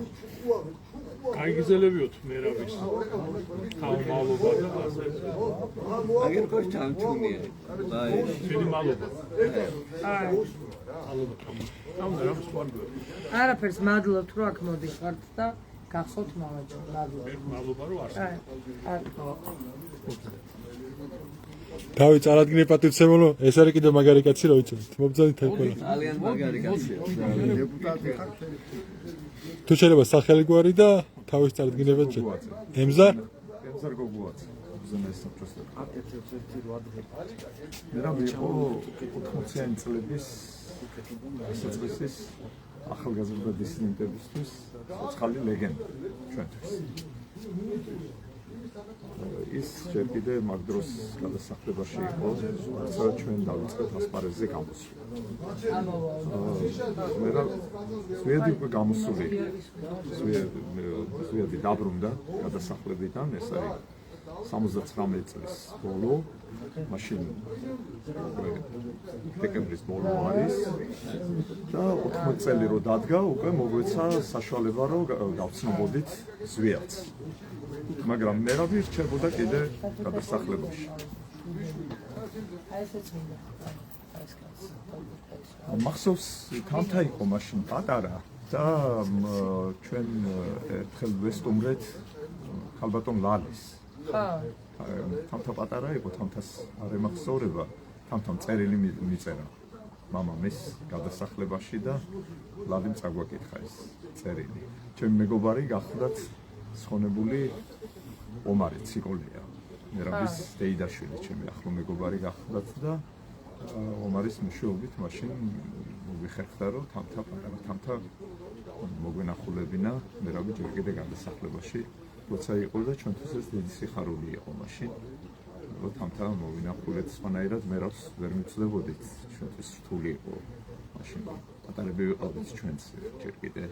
Speaker 8: უნდა.
Speaker 5: გაიგრძელებიოთ მერაბის თავმალობა და ასე.
Speaker 8: აგერ კოს ჩამჩუნია. აი,
Speaker 5: დიდი მადლობა.
Speaker 9: არაფერს მადლობთ რომ აქ მოდიხართ და გახსოვთ მამაჩო.
Speaker 5: მადლობა რომ არსებობ.
Speaker 1: თავი წარადგინე პატივცემულო, ეს არის კიდე მაგარი კაცი რა ვიცით. მობძანით აი ყველა.
Speaker 8: ძალიან მაგარი კაცია.
Speaker 4: დეპუტატი ხარ.
Speaker 1: თუ შეიძლება სახელი გვარი და თავის წარდგინება ჭირ. ემზარ
Speaker 2: გოგუაცა. ზემეს საფრთხე. მერაბი იყო 80-იანი წლების სიცოცხლის ახალგაზრდა დისიდენტებისთვის ცოცხალი ლეგენდა ჩვენთვის. ის მერაბის ჯერ კიდე მაგ დროს გადასახლებაში იყო, როცა ჩვენ დავიწყეთ ასპარეზზე გამოსვლა. ზვიადი უკვე გამოსული, ზვიადი დაბრუნდა გადასახლებიდან, ეს არის 79 წლის ბოლო, მაშინ დეკემბრის ბოლო არის და 80 წელი რო დადგა, უკვე მოგვეცა საშუალება რომ გავცნობოდით ზვიადს. მაგრამ მერაბი რჩებოდა კიდე გადასახლებაში. მახსოვს თამთა იყო მაშინ პატარა და ჩვენ ერთხელ ვესტუმრეთ ქალბატონ ლალის. თამთა პატარა იყო, თამთას არ ემახსოვრება, თამთამ წერილი მიწერა მამამ ეს გადასახლებაში და ლალიმ წაგვაკითხა ეს წერილი. ჩემი მეგობარი გახლდათ სხონებული ომარი ციკოლია. მერაბის დეიდაშვილი, ჩემი ახლო მეგობარი გახლდათ და ომარის მეშვეობით მაშინ მოვიხერხდა რომ თამთა მოგვენახულებინა მერაბი ჯერ კიდე გადასახლებაში როცა იყო და ჩვენთვის ეს დიდი სიხარული იყო მაშინ რომ თამთა მოვინახულეთ სხვანაირად მერაბს ვერ მიცდებოდით ჩვენთვის რთული იყო მაშინ პატარები ვიყავდით ჩვენც ჯერ კიდე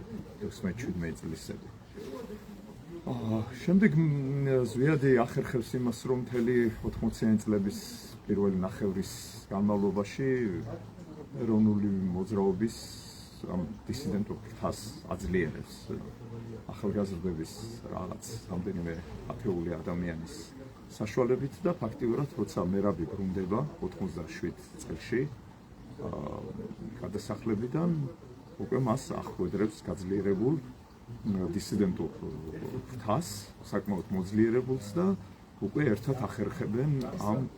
Speaker 2: 16-17 წლისები შემდეგ ზვიადი ახერხებს იმას რომ მთელი 80-იანი წლების პირველი ნახევრის განმავლობაში ეროვნული მოძრაობის ამ დისიდენტურ ფრთას აძლიერებს ახალგაზრდების რაღაც რამდენიმე ათეული ადამიანის საშუალებით და ფაქტიურად როცა მერაბი ბრუნდება 87 წელში გადასახლებიდან უკვე მას აღკვედრებს გაძლიერებულ დისიდენტურ ფრთას საკმაოდ მოძლიერებულს და უკვე ერთად ახერხებენ ამ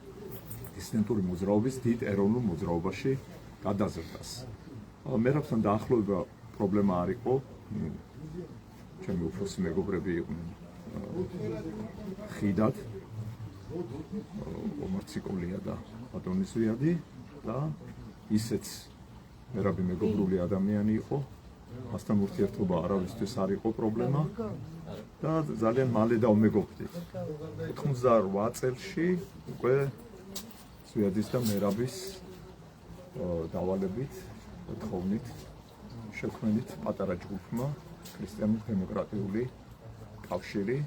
Speaker 2: დისიდენტური მოძრაობის დიდ ეროვნულ მოძრაობაში გადაზრდას. მერაბთან დაახლოება პრობლემა არ იყო. ჩემი უფროსი მეგობრები იყვნენ ხიდად ომარ ციკოლია და ბატონი ზვიადი და ისეც მერაბი მეგობრული ადამიანი იყო. მასთან ურთიერთობა არავისთვის არ იყო პრობლემა და ძალიან მალე დავმეგობრდით. 88 წელში უკვე ზვიადის და მერაბის დავალებით თხოვნით შექმნით პატარა ჯგუფმა ქრისტიანულ-დემოკრატიული კავშირი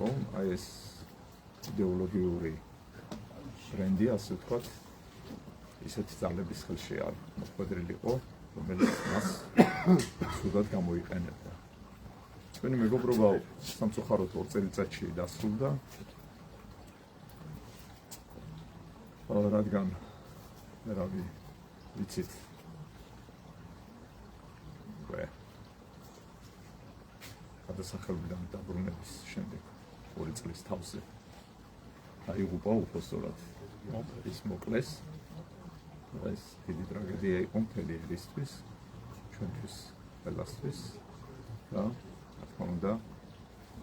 Speaker 2: რომ აი ეს იდეოლოგიური ბრენდი ასე ვთქვათ ისეთი ძალების ხელში არ მოხვედრილიყო რომელიც მას სულად გამოიყენებდა. ჩვენი მეგობრობა სამწუხაროდ 2 წელიწადში დასრულდა. რადგან მერაბი ვიცით გადასახლებიდან დაბრუნების შემდეგ 2 წლის თავზე აიღუპა უფლოსწორად ის მოკლეს ეს დიდი ტრაგედია იყო მთელი ერისთვის ჩვენთვის ყველასთვის და რა თქმა უნდა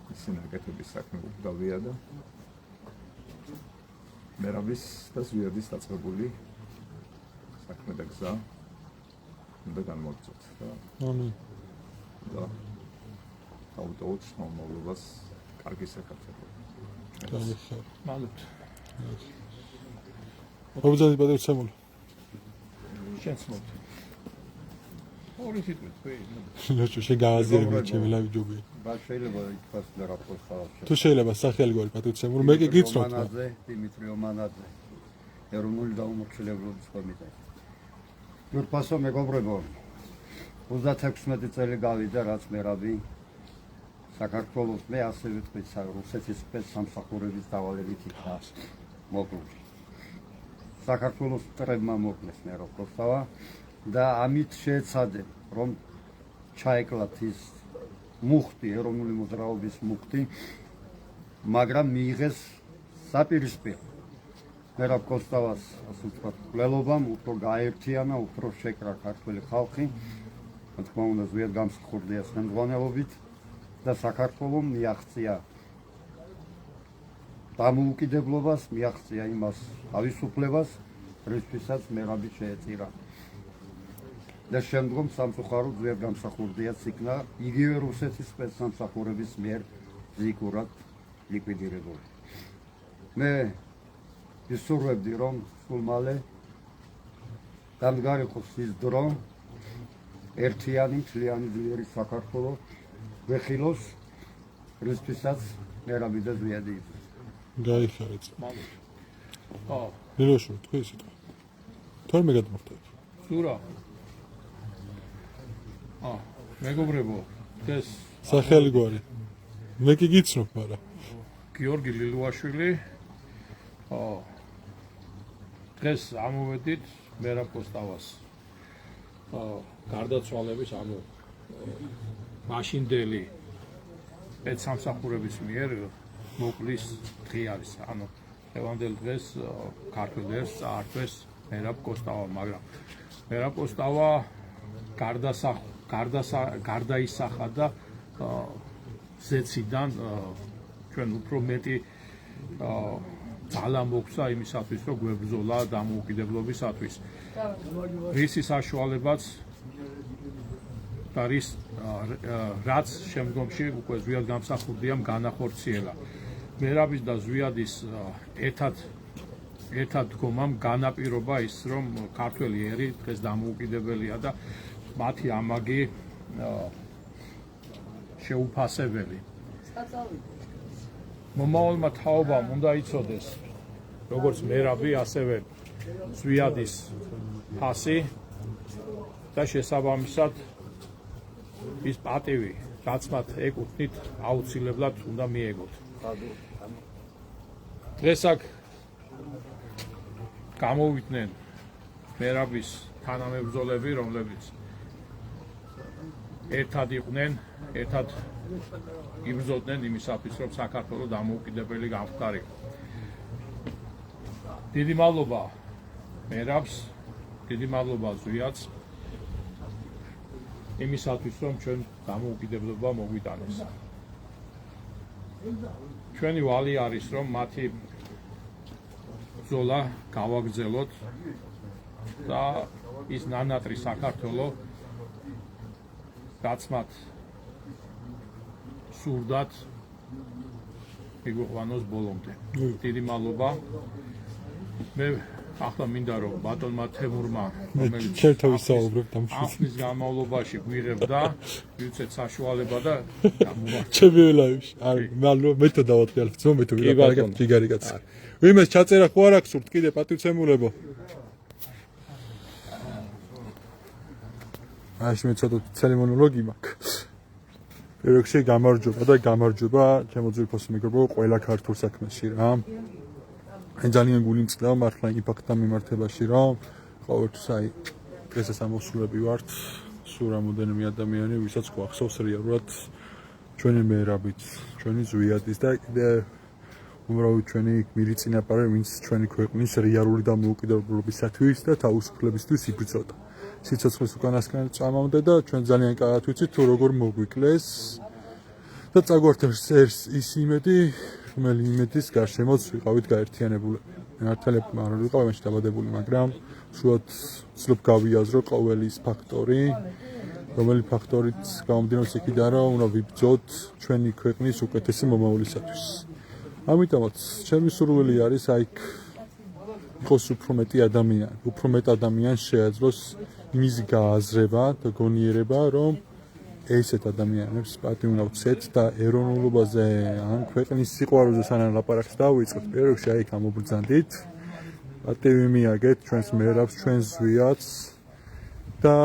Speaker 2: მისი ნაკეთების საქმე უკდავია და მერაბის და ზვიადის დაწყებული საქმე და გზა უნდა განმოგწოთ და და ავტოუს მომავლობას კარგი საქართველო.
Speaker 5: მადლობთ.
Speaker 1: როგორ გადაიცემული?
Speaker 5: შენს მოთ. ორი სიტყვით ვეი.
Speaker 1: ნაჩვენე შეგააზიარებ ჩემი ლავი ჯობია.
Speaker 10: შეიძლება ითქვას და რა თქოს ხალხი.
Speaker 1: თუ შეიძლება სახელი გვარი პატივცემული მე კი გიცნობთ.
Speaker 10: დიმიტრი ომანაძე ეროვნული დაუმორჩილებლობის კომიტეტი. ჯურფასო მეგობრებო 36 წელი გავიდა რაც მერაბი საქართველოს მე ასე ვიტყვი რუსეთის სპეცსამსახურების დავალებით იქნა მოკლული. საქართველოს მტრებმა მოკლეს მეროპროსტავა და ამით შეეცადნენ რომ ჩაეკლათ ის მუხტი ეროვნული მოძრაობის მუხტი მაგრამ მიიღეს საპირისპირო მეროპროსტავას ასე ვთქვათ გლელობამ უფრო გაერთიანა უფრო შეკრა ქართული ხალხი რა თქმა უნდა ზვიად გამსხურდიას ხელმძღვანელობით და საქართველოს მიაღწია დამოუკიდებლობას, მიაღწია იმას თავისუფლებას, რისთვისაც მერაბი შეეწირა. და შემდგომ სამწუხაროდ ზვიად გამსახურდიას იქნა იგივე რუსეთის სპეცსამსახურების მიერ ზიგურად ლიკვიდირებული. მე ვისურვებდი რომ სულ მალე დამდგარიყოს ის დრო ერთიანი მთლიანი ძლიერი საქართველოს ვეხილოს რისთვისაც მერაბი და ზვიადი იწვევს.
Speaker 1: გაიხარეთ.
Speaker 5: ო,
Speaker 1: ნილოშო, თქვი სიტყვა. თორმე გადმოხდეთ.
Speaker 5: სურა. მეგობრებო, ეს
Speaker 1: სახელი გვარი. მე კი გიცნობ, მაგრამ
Speaker 5: გიორგი ლილუაშვილი. დღეს ამოვედით მერაბ კოსტავას გარდაცვალების მაშინდელი პედსამსახურების მიერ მოკლის დღე არის. დღევანდელ დღეს ქართულ ერს წაართვეს მერაბ კოსტავა, მაგრამ მერაბ კოსტავა გარდაისახა და ზეციდან ჩვენ უფრო მეტი ძალა მოგცა იმისათვის, რომ გვებრძოლა დამოუკიდებლობისათვის. რისი საშუალებაც და რაც შემდგომში უკვე ზვიად გამსახურდიამ განახორციელა. მერაბის და ზვიადის ერთად დგომამ განაპირობა ის, რომ ქართველი ერი დღეს დამოუკიდებელია და მათი ამაგი შეუფასებელი. მომავალმა თაობამ უნდა იცოდეს როგორც მერაბი, ასევე ზვიადის ფასი და შესაბამისად ის პატივი, რაც მათ ეკუთვნით, აუცილებლად უნდა მიეგოთ. დღეს აქ გამოვიდნენ მერაბის თანამებრძოლები, რომლებიც ერთად იყვნენ, ერთად იბრძოდნენ იმისათვის, რომ საქართველოს დამოუკიდებელი გამხდარიყო. დიდი მადლობა მერაბს, დიდი მადლობა ზვიადს იმისათვის, რომ ჩვენ დამოუკიდებლობა მოგვიტანეს. ჩვენი ვალი არის, რომ მათი ბრძოლა გავაგრძელოთ და ის ნანატრი საქართველო, რაც მათ სურდათ მიგვიყვანოს ბოლომდე. დიდი მადლობა. მე ახლა მინდა რომ ბატონმა თემურმა, რომელიც
Speaker 1: ჩერთავის საუბრობ დამშვიდ.
Speaker 5: ახლის განმავლობაში გვიღებდა, ვიცით საშუალება და
Speaker 1: ჩემი ველაებში. არ მადლობა, მე თო დავატყიალებ, ძმო, მე თო ვიყავ ჯიგარი კაცი. ვიმეს ჩაწერა ხო არ აქვს სურთ კიდე პატივცემულებო. მაშინ მე ცოტა ცელი მონოლოგი მაქვს. პირველ რიგში გამარჯობა ჩემო ძვირფასო მეგობრებო ყველა ქართულ საქმეში რა. ძალიან გული მწყდება მართლა იმ ფაქტთან მიმართებაში რომ ყოველთვის აი დღესაც ამოსულები ვართ სულ რამოდენიმე ადამიანი ვისაც გვახსოვს რეალურად ჩვენი მერაბით, ჩვენი ზვიადის და კიდე უბრალოდ ჩვენი გმირი წინაპარი ვინც ჩვენი ქვეყნის რეალური დამოუკიდებლობისათვის და თავისუფლებისთვის იბრძოდა. სიცოცხლის უკანასკნელი წამამდე და ჩვენ ძალიან კარგად ვიცით თუ როგორ მოგვიკლეს და წაგვართებს ერს ის იმედი რომელი იმედის გარშემოც ვიყავით გაერთიანებული. მართალია არ ვიყავ მაშინ დაბადებული, მაგრამ შუად ვცდილობ გავიაზრო ყოველი ის ფაქტორი, რომელი ფაქტორით გამომდინარეობს იქიდან, რომ უნდა ვიბრძოთ ჩვენი ქვეყნის უკეთესი მომავლისათვის. ამიტომაც ჩემი სურვილი არის აი იყოს უფრო მეტი ადამიანს შეაძლოს იმის გააზრება და გონიერება, რომ ესეთ ადამიანებს პატივი უნდა ვცეთ და ეროვნულობაზე ან ქვეყნის სიყვარულზე სანამ ლაპარაკს დავიწყოთ, პირველ რიგში აი გამობრძანდით, პატივი მიაგეთ ჩვენს მერაბს, ჩვენს ზვიადს და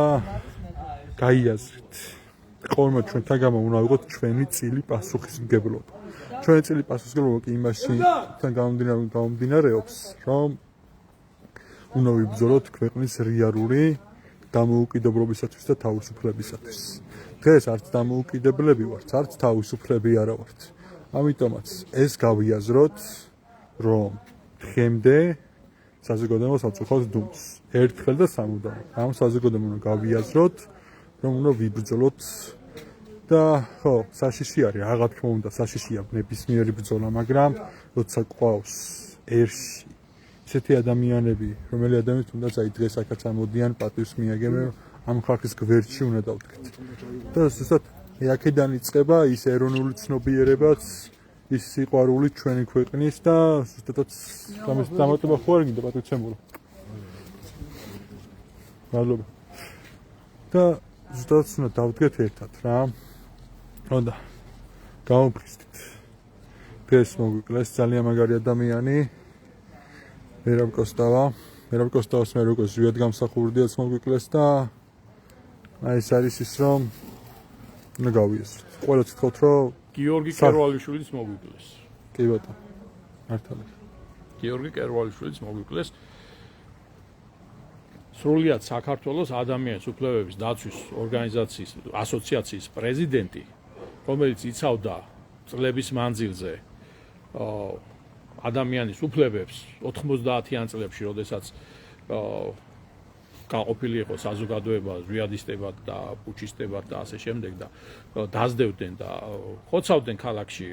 Speaker 1: გაიაზრით. ყოველმა ჩვენთან გამო უნდა ვიყოთ ჩვენი წილი პასუხისმგებლობა. ჩვენი წილი პასუხისმგებლობა კი იმაშინთან გამომდინარეობს, რომ უნდა ვიბრძოლოთ ქვეყნის რეალური დამოუკიდებლობისათვის და თავისუფლებისათვის. დღეს არც დამოუკიდებლები ვართ, არც თავისუფლები არა ვართ. ამიტომაც ეს გავიაზროთ, რომ დღემდე საზოგადოება საწუხოს დუმს. ერთხელ და სამუდამოდ. ამ საზოგადოებამ უნდა გავიაზროთ, რომ უნდა ვიბრძოლოთ და ხო, საშიში არის, რა თქმა უნდა, საშიშია ნებისმიერი ბრძოლა, მაგრამ როცა ყავს ერში ესეთი ადამიანები, რომელი ადამიანები თუნდაც აი დღეს აქაც ამოდიან პატივს მიაგებენ, ამ ხალხის გვერდში უნდა დავდგეთ. და ზუსტად აქედან იწყება ის ეროვნული ცნობიერებაც, ის სიყვარული ჩვენი ქვეყნის და ზუსტადაც ამის დამატება ხო არ გინდა პატრიცემულო. მადლობა. და ზუსტადაც უნდა დავდგეთ ერთად რა. უნდა გავუფრთხილდით. ეს მოგვიკლეს ძალიან მაგარი ადამიანი. მერაბ კოსტავას მე როგორც ზვიად გამსახურდიაც მოგვიკლეს და აი ეს არის ის რომ უნდა გავიაზროთ. ყველა თქოთ რომ
Speaker 5: გიორგი კერვალიშვილიც მოგვიკლეს.
Speaker 1: კი ბატონო. მართალია.
Speaker 5: გიორგი კერვალიშვილიც მოგვიკლეს. სრულიად საქართველოს ადამიანის უფლებების დაცვის ორგანიზაციის ასოციაციის პრეზიდენტი, რომელიც იცავდა წლების მანძილზე ადამიანის უფლებებს 90-იან წლებში, როდესაც გაყოფილი იყო საზოგადოება ზვიადისტებად და პუჩისტებად და ასე შემდეგ და დაძდევდნენ და ხოცავდნენ ქალაქში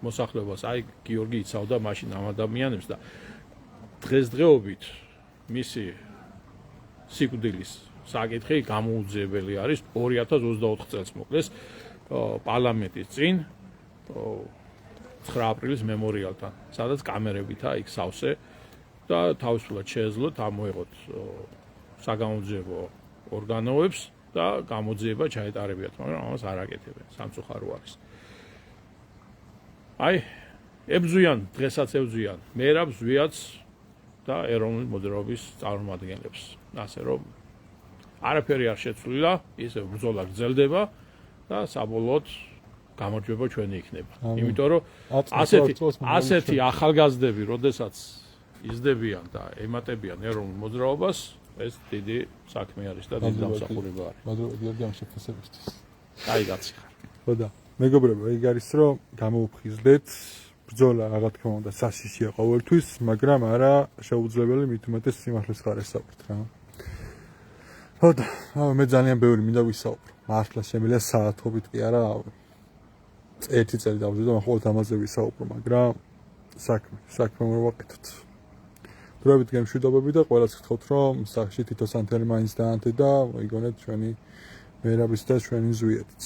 Speaker 5: მოსახლეობას. აი გიორგი იცავდა მაშინ ამ ადამიანებს და დღესდღეობით მისი სიკვდილის საკითხი გამოუძიებელი არის 2024 წელს მოკლეს პარლამენტის წინ 9 აპრილის მემორიალთან, სადაც კამერებითა იქ სავსე და თავისუფლად შეეძლოთ ამოეღოთ საგამოძიებო ორგანოებს და გამოძიება ჩაეტარებიათ, მაგრამ ამას არ აკეთებენ, სამწუხარო არის. აი, ებზვიან, დღესაც ებზვიან მერაბ ზვიადს და ეროვნული მოძრაობის წარმომადგენლებს. ასე რომ არაფერი არ შეცვლილა, ისე ბრძოლა გრძელდება და საბოლოოდ გამარჯვება ჩვენი იქნება. იმიტომ რომ ასეთი ახალგაზრდები, როდესაც იზრდებიან და ემატებიან ეროვნულ მოძრაობას, ეს დიდი საქმე არის და დიდი დამსახურება არის.
Speaker 1: მადლობა გიორგი ამ შეფასებისთვის.
Speaker 5: აი კაცი ხარ.
Speaker 1: ხო და მეგობრებო, ეგ არის რომ გამოუფრთხილდეთ. ბრძოლა რა თქმა უნდა საშიშია ყოველთვის, მაგრამ არა შეუძლებელი მით უმეტეს სიმართლის ხარესავთ რა. ხო და მე ძალიან ბევრი მინდა ვისაუბრო. მართლა შემიძლია საათობით კი არა. ერთი წელი დავზრდე და მხოლოდ ამაზე ვისაუბრო, მაგრამ საქმე უნდა ვაკეთოთ. დროებით გემშვიდობები და ყველას გთხოვთ რომ სახში თითო სანთელი მაინც დაანთე და მოიგონეთ ჩვენი მერაბის და ჩვენი ზვიადიც.